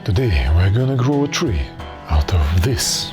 Today we're gonna grow a tree out of this.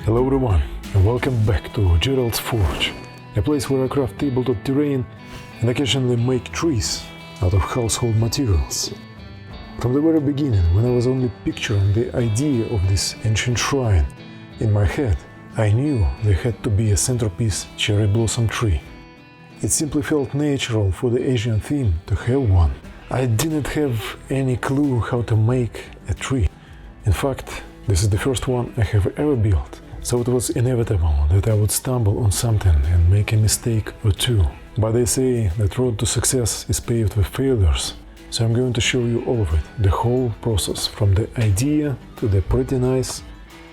Hello everyone, and welcome back to Gerald's Forge, a place where I craft tabletop terrain and occasionally make trees out of household materials. From the very beginning, when I was only picturing the idea of this ancient shrine in my head, I knew there had to be a centerpiece cherry blossom tree. It simply felt natural for the Asian theme to have one. I didn't have any clue how to make a tree. In fact, this is the first one I have ever built. So it was inevitable that I would stumble on something and make a mistake or two. But they say that road to success is paved with failures. So I'm going to show you all of it, the whole process, from the idea to the pretty nice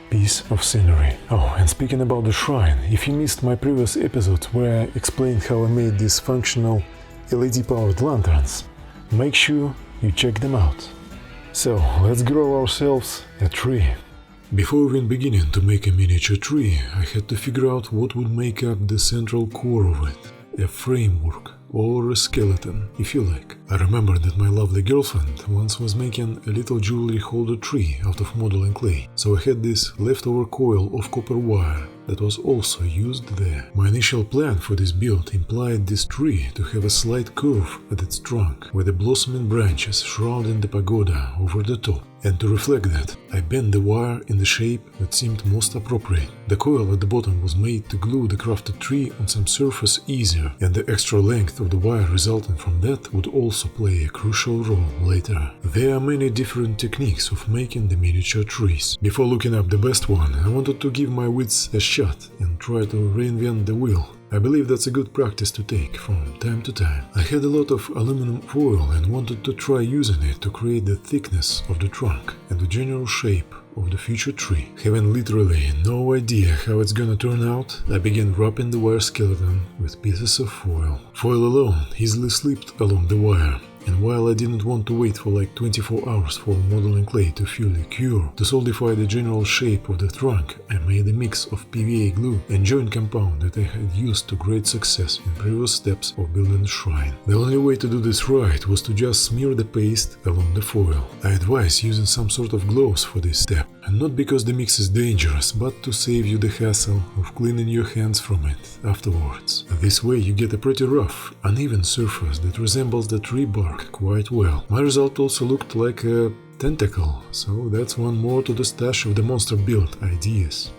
piece of scenery. Oh, and speaking about the shrine, if you missed my previous episodes where I explained how I made these functional LED-powered lanterns, make sure you check them out. So let's grow ourselves a tree. Before even beginning to make a miniature tree, I had to figure out what would make up the central core of it, a framework, or a skeleton, if you like. I remember that my lovely girlfriend once was making a little jewelry holder tree out of modeling clay, so I had this leftover coil of copper wire that was also used there. My initial plan for this build implied this tree to have a slight curve at its trunk, with the blossoming branches shrouding the pagoda over the top. And to reflect that, I bent the wire in the shape that seemed most appropriate. The coil at the bottom was made to glue the crafted tree on some surface easier, and the extra length of the wire resulting from that would also play a crucial role later. There are many different techniques of making the miniature trees. Before looking up the best one, I wanted to give my wits a shot and try to reinvent the wheel. I believe that's a good practice to take from time to time. I had a lot of aluminum foil and wanted to try using it to create the thickness of the trunk and the general shape of the future tree. Having literally no idea how it's gonna turn out, I began wrapping the wire skeleton with pieces of foil. Foil alone easily slipped along the wire. And while I didn't want to wait for like 24 hours for modeling clay to fully cure, to solidify the general shape of the trunk, I made a mix of PVA glue and joint compound that I had used to great success in previous steps of building the shrine. The only way to do this right was to just smear the paste along the foil. I advise using some sort of gloves for this step, and not because the mix is dangerous, but to save you the hassle of cleaning your hands from it afterwards. This way you get a pretty rough, uneven surface that resembles the tree bark quite well. My result also looked like a tentacle, so that's one more to the stash of the monster build ideas.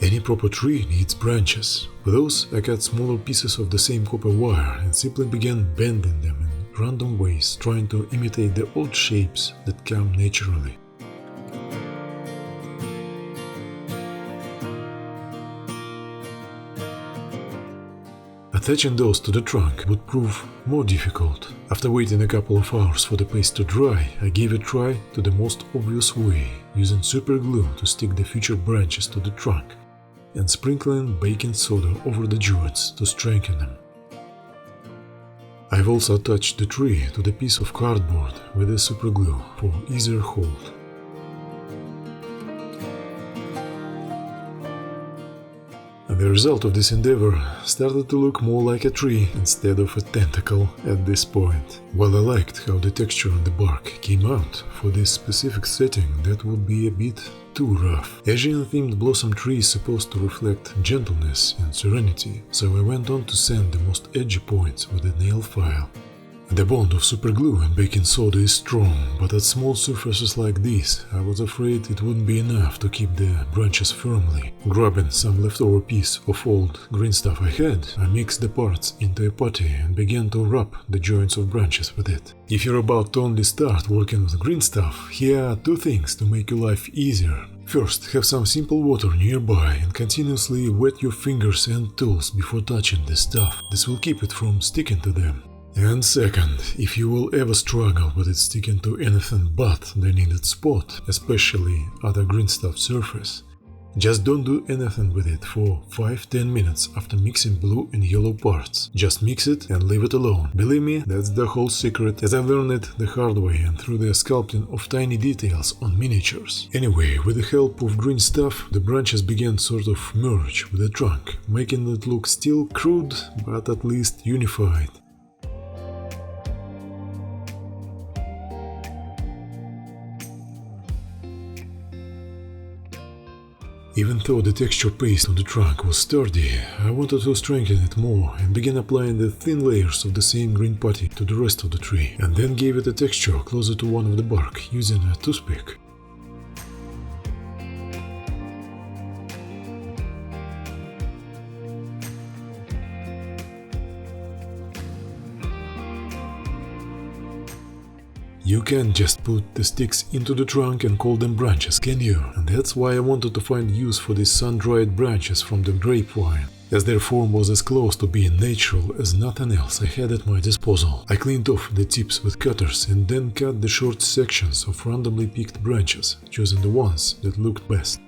Any proper tree needs branches. For those, I cut smaller pieces of the same copper wire and simply began bending them in random ways, trying to imitate the odd shapes that come naturally. Attaching those to the trunk would prove more difficult. After waiting a couple of hours for the paste to dry, I gave a try to the most obvious way, using super glue to stick the future branches to the trunk, and sprinkling baking soda over the joints to strengthen them. I've also attached the tree to the piece of cardboard with a super glue for easier hold. And the result of this endeavor started to look more like a tree instead of a tentacle at this point. While I liked how the texture on the bark came out, for this specific setting that would be a bit too rough. Asian-themed blossom tree is supposed to reflect gentleness and serenity, so I went on to sand the most edgy points with a nail file. The bond of superglue and baking soda is strong, but at small surfaces like this, I was afraid it wouldn't be enough to keep the branches firmly. Grabbing some leftover piece of old green stuff I had, I mixed the parts into a putty and began to rub the joints of branches with it. If you're about to only start working with green stuff, here are 2 things to make your life easier. First, have some simple water nearby and continuously wet your fingers and tools before touching the stuff. This will keep it from sticking to them. And second, if you will ever struggle with it sticking to anything but the needed spot, especially at a green stuff surface, just don't do anything with it for 5-10 minutes after mixing blue and yellow parts. Just mix it and leave it alone. Believe me, that's the whole secret, as I learned it the hard way and through the sculpting of tiny details on miniatures. Anyway, with the help of green stuff, the branches began sort of merge with the trunk, making it look still crude, but at least unified. Even though the texture paste on the trunk was sturdy, I wanted to strengthen it more and began applying the thin layers of the same green putty to the rest of the tree, and then gave it a texture closer to one of the bark using a toothpick. You can't just put the sticks into the trunk and call them branches, can you? And that's why I wanted to find use for these sun-dried branches from the grapevine, as their form was as close to being natural as nothing else I had at my disposal. I cleaned off the tips with cutters and then cut the short sections of randomly picked branches, choosing the ones that looked best.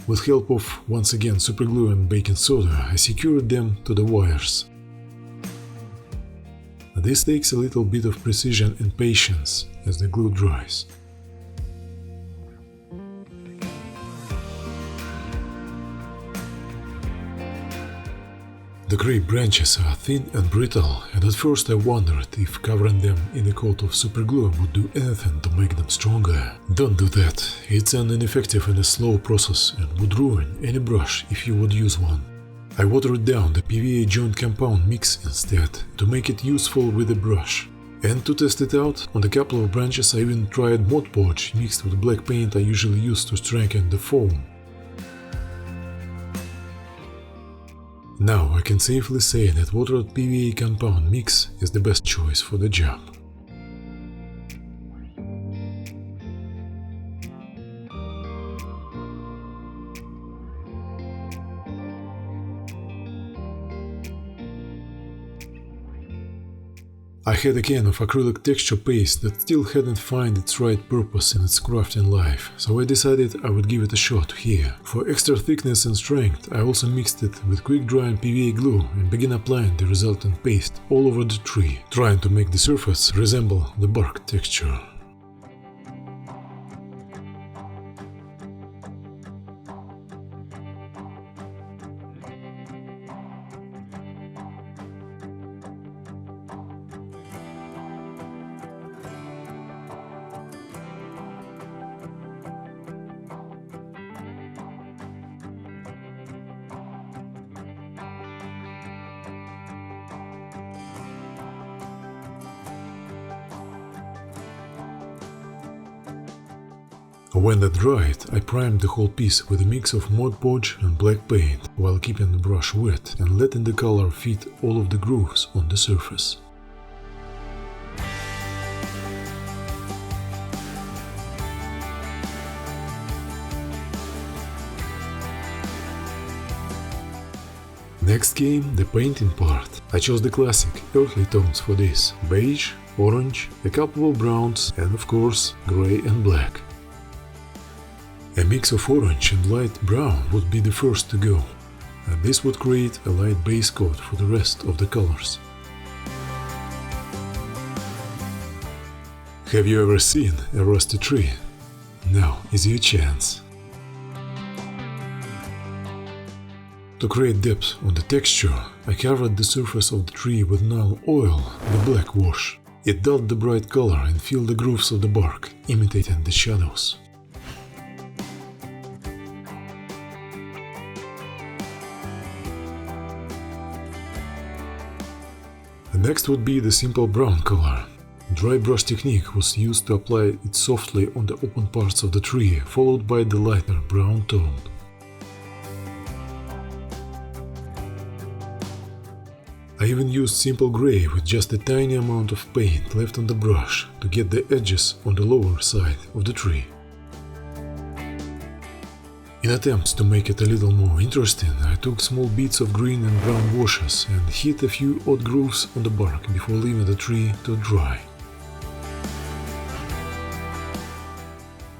With help of, once again, superglue and baking soda, I secured them to the wires. This takes a little bit of precision and patience as the glue dries. The grape branches are thin and brittle, and at first I wondered if covering them in a coat of superglue would do anything to make them stronger. Don't do that, it's an ineffective and a slow process and would ruin any brush if you would use one. I watered down the PVA joint compound mix instead, to make it useful with the brush. And to test it out, on a couple of branches I even tried Mod Podge mixed with black paint I usually use to strengthen the foam. Now I can safely say that watered PVA compound mix is the best choice for the job. I had a can of acrylic texture paste that still hadn't found its right purpose in its crafting life, so I decided I would give it a shot here. For extra thickness and strength, I also mixed it with quick-drying PVA glue and began applying the resultant paste all over the tree, trying to make the surface resemble the bark texture. When that dried, I primed the whole piece with a mix of Mod Podge and black paint, while keeping the brush wet and letting the color fit all of the grooves on the surface. Next came the painting part. I chose the classic, earthly tones for this: beige, orange, a couple of browns, and of course, grey and black. A mix of orange and light brown would be the first to go, and this would create a light base coat for the rest of the colors. Have you ever seen a rusty tree? Now is your chance. To create depth on the texture, I covered the surface of the tree with Nile oil, the black wash. It dulled the bright color and filled the grooves of the bark, imitating the shadows. Next would be the simple brown color. Dry brush technique was used to apply it softly on the open parts of the tree, followed by the lighter brown tone. I even used simple gray with just a tiny amount of paint left on the brush to get the edges on the lower side of the tree. In attempts to make it a little more interesting, I took small bits of green and brown washes and hit a few odd grooves on the bark before leaving the tree to dry.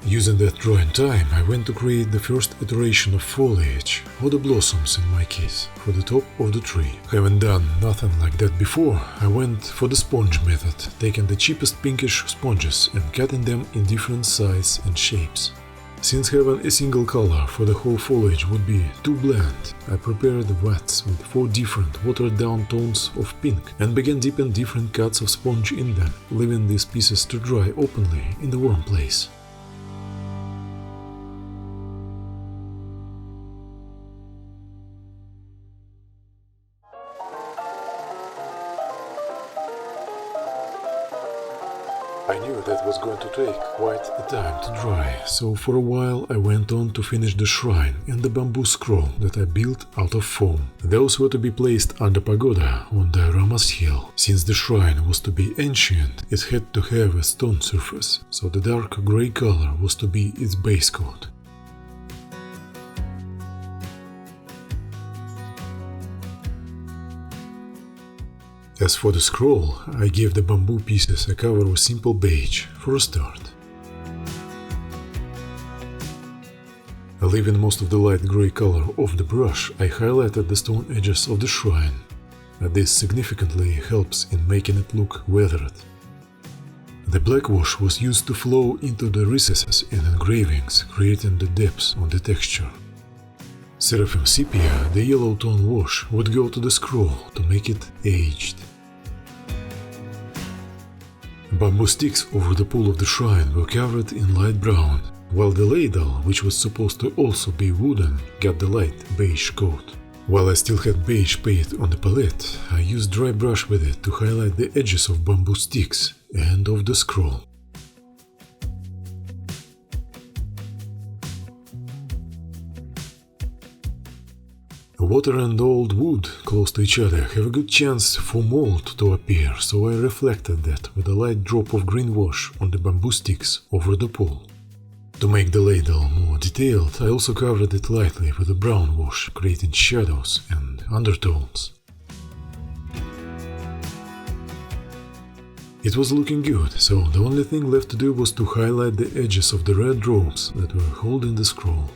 Using that drying time, I went to create the first iteration of foliage, or the blossoms in my case, for the top of the tree. Having done nothing like that before, I went for the sponge method, taking the cheapest pinkish sponges and cutting them in different sizes and shapes. Since having a single color for the whole foliage would be too bland, I prepared vats with 4 different watered-down tones of pink and began dipping different cuts of sponge in them, leaving these pieces to dry openly in the warm place. I knew that was going to take quite a time to dry, so for a while I went on to finish the shrine and the bamboo scroll that I built out of foam. Those were to be placed under pagoda on the Ramas hill. Since the shrine was to be ancient, it had to have a stone surface, so the dark grey color was to be its base coat. As for the scroll, I gave the bamboo pieces a cover with simple beige for a start. Leaving most of the light grey color off the brush, I highlighted the stone edges of the shrine. This significantly helps in making it look weathered. The black wash was used to flow into the recesses and engravings, creating the depths on the texture. Seraphim sepia, the yellow tone wash, would go to the scroll to make it aged. Bamboo sticks over the pole of the shrine were covered in light brown, while the ladle, which was supposed to also be wooden, got the light beige coat. While I still had beige paint on the palette, I used dry brush with it to highlight the edges of bamboo sticks and of the scroll. Water and old wood close to each other have a good chance for mold to appear, so I reflected that with a light drop of green wash on the bamboo sticks over the pole. To make the ladle more detailed, I also covered it lightly with a brown wash, creating shadows and undertones. It was looking good, so the only thing left to do was to highlight the edges of the red ropes that were holding the scroll.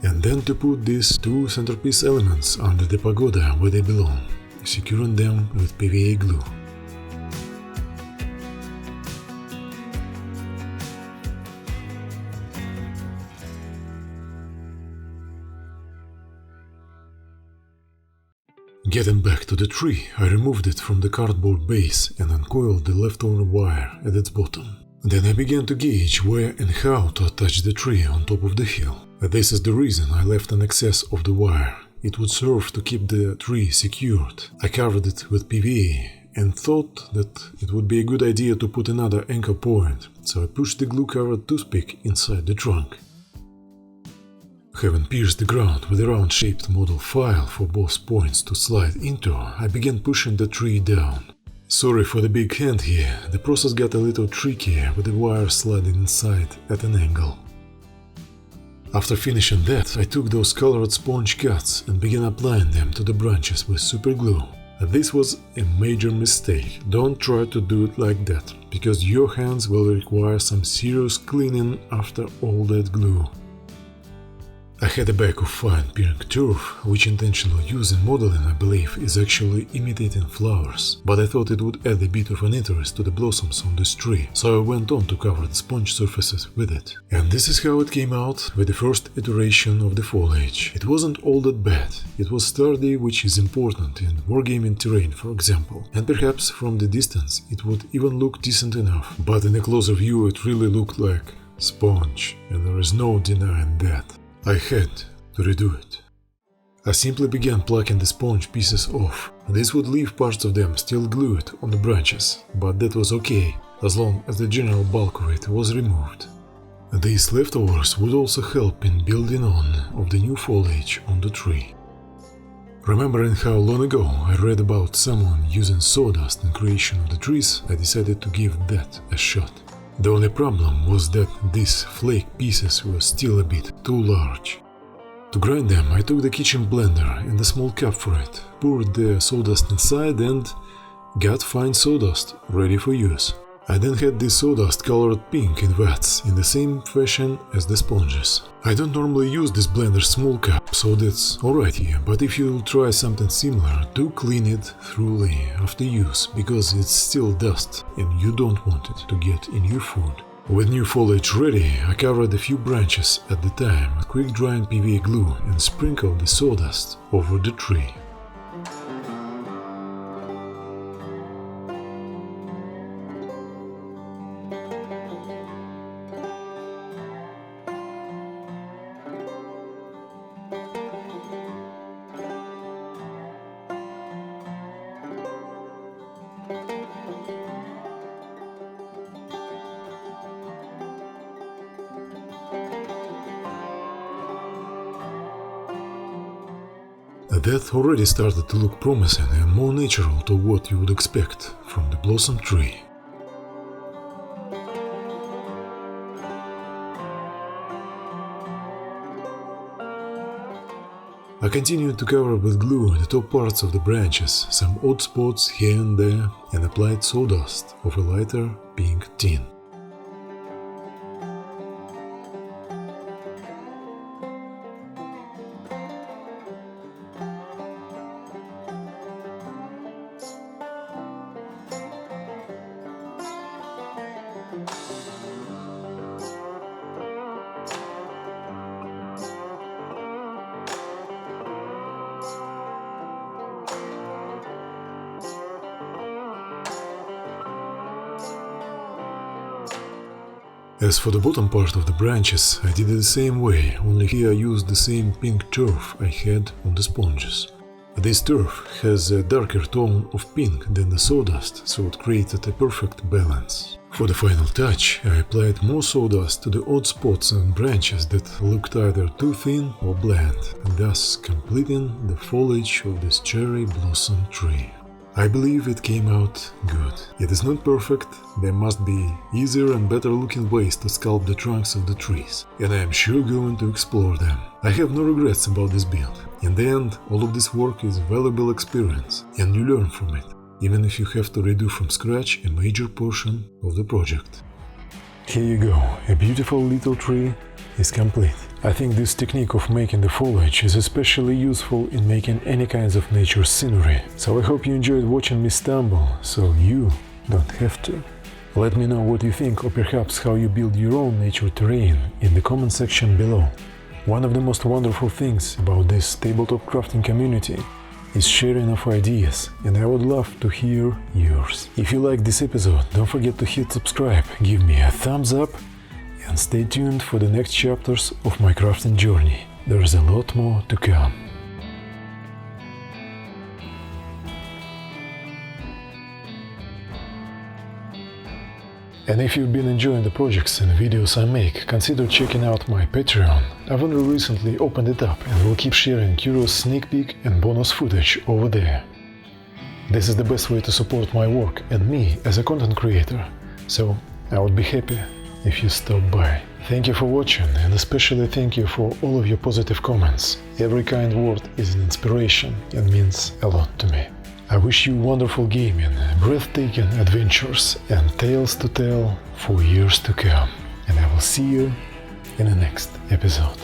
And then to put these 2 centerpiece elements under the pagoda where they belong, securing them with PVA glue. Getting back to the tree, I removed it from the cardboard base and uncoiled the leftover wire at its bottom. Then I began to gauge where and how to attach the tree on top of the hill. This is the reason I left an excess of the wire. It would serve to keep the tree secured. I covered it with PVA and thought that it would be a good idea to put another anchor point, so I pushed the glue-covered toothpick inside the trunk. Having pierced the ground with a round-shaped model file for both points to slide into, I began pushing the tree down. Sorry for the big hand here, the process got a little tricky with the wire sliding inside at an angle. After finishing that, I took those colored sponge cuts and began applying them to the branches with super glue. This was a major mistake. Don't try to do it like that, because your hands will require some serious cleaning after all that glue. I had a bag of fine pink turf, which intentional use in modeling, I believe, is actually imitating flowers, but I thought it would add a bit of an interest to the blossoms on this tree, so I went on to cover the sponge surfaces with it. And this is how it came out with the first iteration of the foliage. It wasn't all that bad. It was sturdy, which is important in wargaming terrain, for example, and perhaps from the distance it would even look decent enough, but in a closer view it really looked like sponge, and there is no denying that. I had to redo it. I simply began plucking the sponge pieces off. This would leave parts of them still glued on the branches, but that was okay, as long as the general bulk of it was removed. These leftovers would also help in building on of the new foliage on the tree. Remembering how long ago I read about someone using sawdust in creation of the trees, I decided to give that a shot. The only problem was that these flake pieces were still a bit too large. To grind them, I took the kitchen blender and a small cup for it, poured the sawdust inside and got fine sawdust ready for use. I then had this sawdust colored pink in vats in the same fashion as the sponges. I don't normally use this blender's small cup, so that's alright here, but if you'll try something similar, do clean it thoroughly after use, because it's still dust and you don't want it to get in your food. With new foliage ready, I covered a few branches at the time with quick drying PVA glue and sprinkled the sawdust over the tree. That already started to look promising and more natural to what you would expect from the blossom tree. I continued to cover with glue the top parts of the branches, some odd spots here and there, and applied sawdust of a lighter pink tint. As for the bottom part of the branches, I did it the same way, only here I used the same pink turf I had on the sponges. This turf has a darker tone of pink than the sawdust, so it created a perfect balance. For the final touch, I applied more sawdust to the odd spots on branches that looked either too thin or bland, thus completing the foliage of this cherry blossom tree. I believe it came out good. It is not perfect, there must be easier and better looking ways to sculpt the trunks of the trees, and I am sure going to explore them. I have no regrets about this build. In the end, all of this work is valuable experience, and you learn from it, even if you have to redo from scratch a major portion of the project. Here you go, a beautiful little tree is complete. I think this technique of making the foliage is especially useful in making any kinds of nature scenery, so I hope you enjoyed watching me stumble, so you don't have to. Let me know what you think, or perhaps how you build your own nature terrain in the comment section below. One of the most wonderful things about this tabletop crafting community is sharing of ideas, and I would love to hear yours. If you liked this episode, don't forget to hit subscribe, give me a thumbs up, and stay tuned for the next chapters of my crafting journey. There's a lot more to come. And if you've been enjoying the projects and videos I make, consider checking out my Patreon. I've only recently opened it up and will keep sharing curious sneak peek and bonus footage over there. This is the best way to support my work and me as a content creator, so I would be happy if you stop by. Thank you for watching, and especially thank you for all of your positive comments. Every kind word is an inspiration and means a lot to me. I wish you wonderful gaming, breathtaking adventures, and tales to tell for years to come. And I will see you in the next episode.